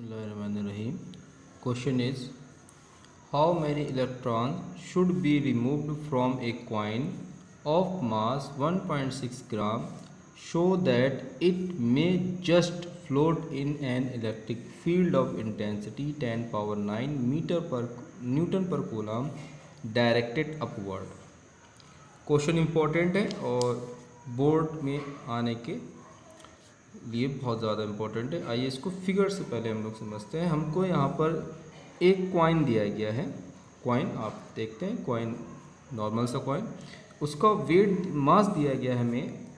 Bismillahirrahmanirrahim. Question is, how many electrons should be removed from a coin of mass 1.6 gram so that it may just float in an electric field of intensity 10 power 9 meter per Newton per coulomb directed upward. Question important है और board में आने के लिए बहुत ज़्यादा important है। आइए इसको फिगर से पहले हम लोग समझते हैं। हमको यहाँ पर एक कॉइन दिया गया है। कॉइन आप देखते हैं, कॉइन नॉर्मल सा कॉइन, उसका वेट मास दिया गया है हमें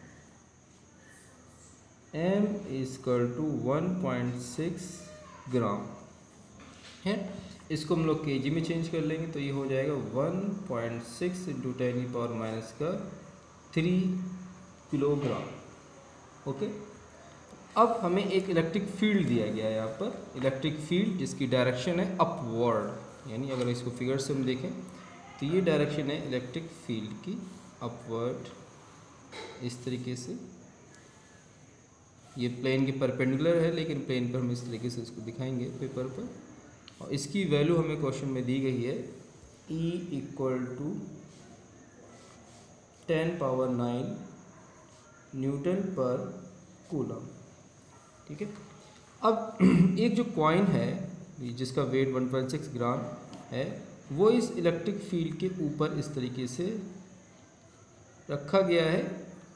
m = 1.6 ग्राम है। इसको हम लोग केजी में चेंज कर लेंगे तो ये हो जाएगा 1.6 × 10⁻³ किलोग्राम। ओके, अब हमें एक इलेक्ट्रिक फील्ड दिया गया है यहाँ पर, इलेक्ट्रिक फील्ड जिसकी डायरेक्शन है अपवर्ड, यानी अगर इसको फिगर से हम देखें तो ये डायरेक्शन है इलेक्ट्रिक फील्ड की अपवर्ड। इस तरीके से ये प्लेन के परपेंडिकुलर है, लेकिन प्लेन पर हम इस तरीके से इसको दिखाएंगे पेपर पर। और इसकी वैल्यू हमें क्वेश्चन में दी गई है E = 10 पावर 9 न्यूटन पर कूलम। ठीक है, अब एक जो कॉइन है जिसका वेट 1.6 ग्राम है, वो इस इलेक्ट्रिक फील्ड के ऊपर इस तरीके से रखा गया है।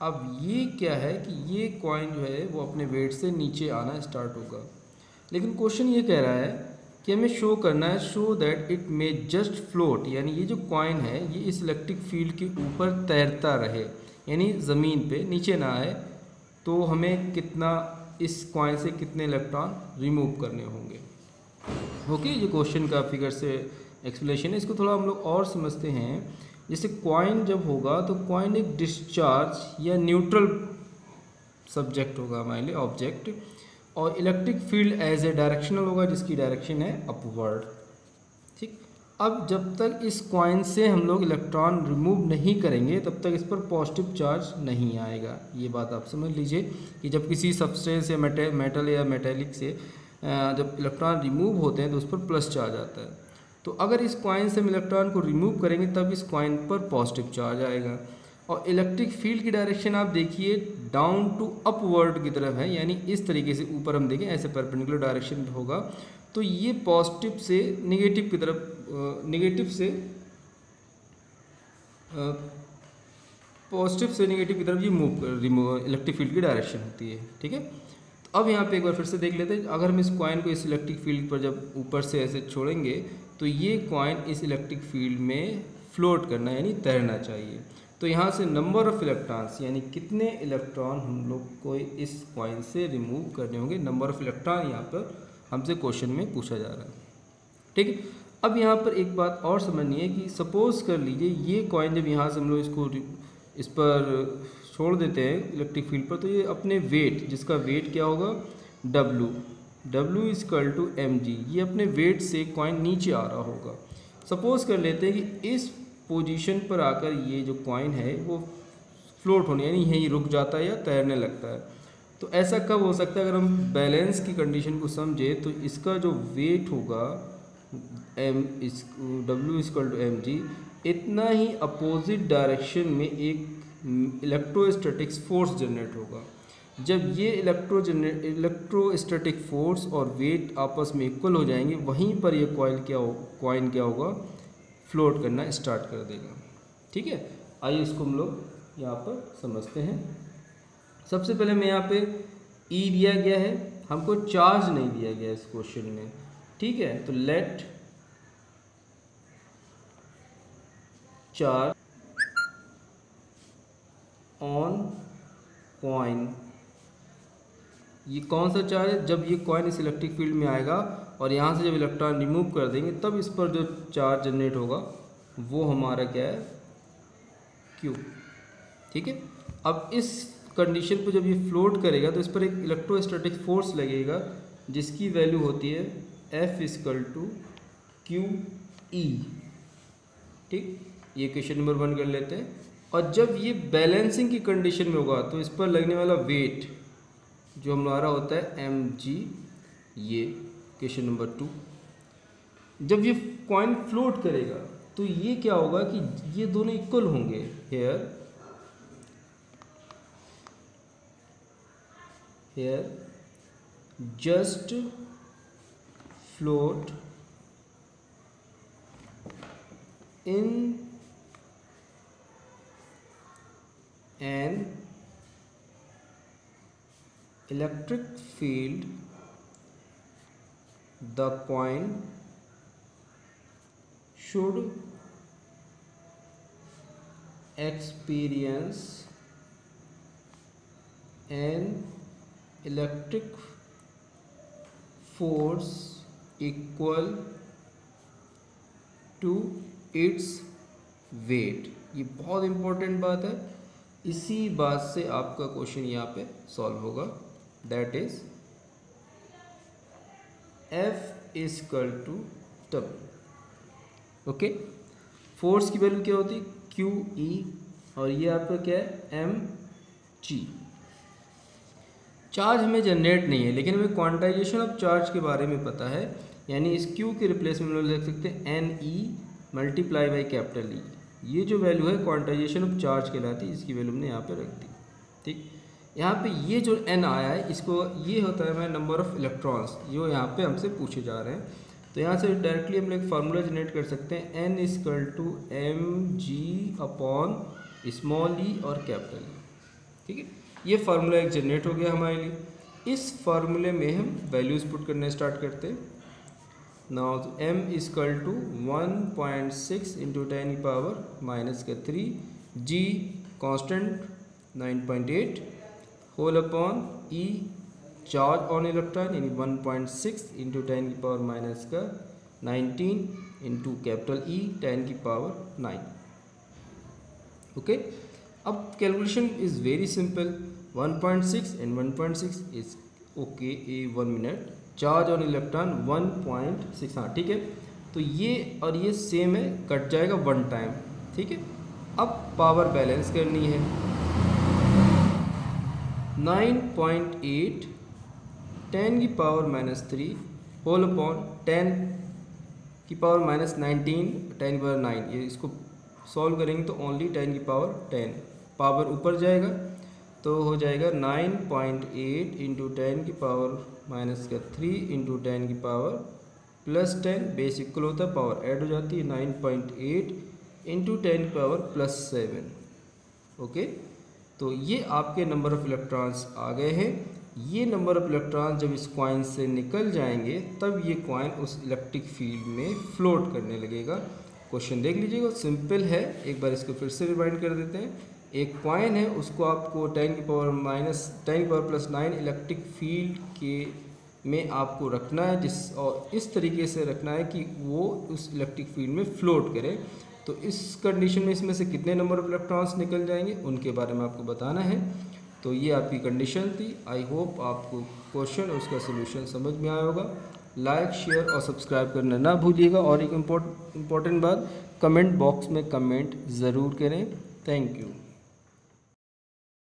अब ये क्या है कि ये कॉइन जो है वो अपने वेट से नीचे आना स्टार्ट होगा, लेकिन क्वेश्चन ये कह रहा है कि हमें शो करना है show that it may just float, यानी ये जो कॉइन है ये इस इलेक्ट्रिक फील्ड के ऊपर तैरता रहे, यानी ज़मीन पे नीचे ना आए। तो हमें कितना, इस कॉइन से कितने इलेक्ट्रॉन रिमूव करने होंगे। ओके, ये क्वेश्चन का फिगर से एक्सप्लेनेशन है। इसको थोड़ा हम लोग और समझते हैं। जैसे कॉइन जब होगा तो कॉइन एक डिस्चार्ज या न्यूट्रल सब्जेक्ट होगा हमारे लिए, ऑब्जेक्ट, और electric field as a directional होगा जिसकी डायरेक्शन है अपवर्ड। ठीक, अब जब तक इस कॉइन से हम लोग इलेक्ट्रॉन रिमूव नहीं करेंगे तब तक इस पर पॉजिटिव चार्ज नहीं आएगा। ये बात आप समझ लीजिए कि जब किसी सबस्टेंस या मेटल या मेटेलिक से जब इलेक्ट्रॉन रिमूव होते हैं तो उस पर प्लस चार्ज आता है। तो अगर इस कॉइन से हम इलेक्ट्रॉन को रिमूव करेंगे तब इस कॉइन पर पॉजिटिव चार्ज आएगा। और इलेक्ट्रिक फील्ड की डायरेक्शन आप देखिए डाउन टू अपवर्ड की तरफ है, यानी इस तरीके से ऊपर हम देखें ऐसे परपेंडिकुलर डायरेक्शन होगा। तो ये पॉजिटिव से नेगेटिव की तरफ, पॉजिटिव से नेगेटिव की तरफ ये रिमूव इलेक्ट्रिक फील्ड की डायरेक्शन होती है। ठीक है, तो अब यहाँ पे एक बार फिर से देख लेते हैं। अगर हम इस कॉइन को इस इलेक्ट्रिक फील्ड पर जब ऊपर से ऐसे छोड़ेंगे तो ये कॉइन इस इलेक्ट्रिक फील्ड में फ्लोट करना यानी तैरना चाहिए। तो यहाँ से नंबर ऑफ इलेक्ट्रॉन्स, यानी कितने इलेक्ट्रॉन हम लोग को इस कॉइन से रिमूव करने होंगे, नंबर ऑफ इलेक्ट्रॉन यहाँ पर हमसे क्वेश्चन में पूछा जा रहा है। ठीक है, अब यहाँ पर एक बात और समझनी है कि सपोज कर लीजिए ये कॉइन जब यहाँ से हम लोग इसको इस पर छोड़ देते हैं इलेक्ट्रिक फील्ड पर, तो ये अपने वेट, जिसका वेट क्या होगा W = mg, ये अपने वेट से कॉइन नीचे आ रहा होगा। सपोज कर लेते हैं कि इस पोजीशन पर आकर ये जो कॉइन है वो फ्लोट होने यानी यहीं रुक जाता है या तैरने लगता है। तो ऐसा कब हो सकता है? अगर हम बैलेंस की कंडीशन को समझे तो इसका जो वेट होगा W = mg, इतना ही अपोजिट डायरेक्शन में एक इलेक्ट्रोस्टैटिक फोर्स जनरेट होगा। जब ये इलेक्ट्रोस्टैटिक फोर्स और वेट आपस में इक्वल हो जाएंगे, वहीं पर ये कॉइन क्या होगा, फ्लोट करना स्टार्ट कर देगा। ठीक है, आइए इसको हम लोग यहाँ पर समझते हैं। सबसे पहले मैं यहाँ पे E दिया गया है, हमको चार्ज नहीं दिया गया इस क्वेश्चन में। ठीक है, तो लेट चार्ज ऑन कॉइन, ये कौन सा चार्ज है? जब ये कॉइन इस इलेक्ट्रिक फील्ड में आएगा और यहाँ से जब इलेक्ट्रॉन रिमूव कर देंगे तब इस पर जो चार्ज जनरेट होगा वो हमारा क्या है, Q। ठीक है, अब इस कंडीशन पर जब ये फ्लोट करेगा तो इस पर एक इलेक्ट्रोस्टैटिक फोर्स लगेगा जिसकी वैल्यू होती है F = QE। ठीक, ये क्वेश्चन नंबर 1 कर लेते हैं। और जब ये बैलेंसिंग की कंडीशन में होगा तो इस पर लगने वाला वेट जो हमारा होता है mg, ये क्वेश्चन नंबर 2, जब ये कॉइन फ्लोट करेगा तो ये क्या होगा कि ये दोनों इक्वल होंगे। Here just float in an electric field, the coin should experience an electric force equal to its weight। ये बहुत इम्पोर्टेंट बात है, इसी बात से आपका क्वेश्चन यहाँ पे सॉल्व होगा। That is F equal to W। Okay, force की वैल्यू क्या होती है QE, और ये आपका क्या है mg। चार्ज हमें जनरेट नहीं है, लेकिन हमें क्वांटाइजेशन ऑफ चार्ज के बारे में पता है, यानी इस Q के रिप्लेसमेंट में लिख सकते हैं NE multiply by capital E। ये जो वैल्यू है क्वांटाइजेशन ऑफ चार्ज कहलाती है, इसकी वैल्यू हमने यहाँ पे रख दी। ठीक, यहाँ पे ये जो n आया है, इसको ये होता है हमारा नंबर ऑफ इलेक्ट्रॉन्स जो यहाँ पे हमसे पूछे जा रहे हैं। तो यहाँ से डायरेक्टली हम एक फार्मूला जनरेट कर सकते हैं, n equal to mg upon small e और कैपिटल E। ठीक है, ये फार्मूला एक जनरेट हो गया हमारे लिए। इस फार्मूले में हम वैल्यूज़ पुट करना स्टार्ट करते हैं। Now m is equal to 1.6 into 10⁻³ g constant 9.8 whole upon E charge on electron यानी 1.6 into 10⁻⁹ into capital E 10⁹। Okay, अब calculation is very simple. 1.6 and 1.6 is okay a 1 minute. Charge on electron 1.6, हाँ ठीक है। तो ये और ये सेम है, कट जाएगा 1 टाइम। ठीक है, अब पावर बैलेंस करनी है। 9.8 10⁻³ होल अपॉन 10⁻⁹ 10⁹, ये इसको सॉल्व करेंगे तो ओनली 10⁻10 पावर ऊपर जाएगा, तो हो जाएगा 9.8 इंटू 10⁻³ इंटू 10⁻+10। बेस इक्वल होता है, पावर ऐड हो जाती है 9.8 इंटू 10⁻+7। ओके, तो ये आपके नंबर ऑफ इलेक्ट्रॉन्स आ गए हैं। ये नंबर ऑफ इलेक्ट्रॉन्स जब इस कॉइन से निकल जाएंगे तब ये कॉइन उस इलेक्ट्रिक फील्ड में फ्लोट करने लगेगा। क्वेश्चन देख लीजिएगा, सिंपल है। एक बार इसको फिर से रिवाइंड कर देते हैं। एक कॉइन है, उसको आपको 10⁻⁻9 इलेक्ट्रिक फील्ड के में आपको रखना है, और इस तरीके से रखना है कि वो उस इलेक्ट्रिक फील्ड में फ्लोट करे। तो इस कंडीशन में इसमें से कितने नंबर ऑफ इलेक्ट्रॉन्स निकल जाएंगे उनके बारे में आपको बताना है। तो ये आपकी कंडीशन थी। आई होप आपको क्वेश्चन और उसका सोल्यूशन समझ में आया होगा। लाइक, शेयर और सब्सक्राइब करना ना भूलिएगा। और एक इम्पोर्टेंट बात, कमेंट बॉक्स में कमेंट ज़रूर करें। Thank you.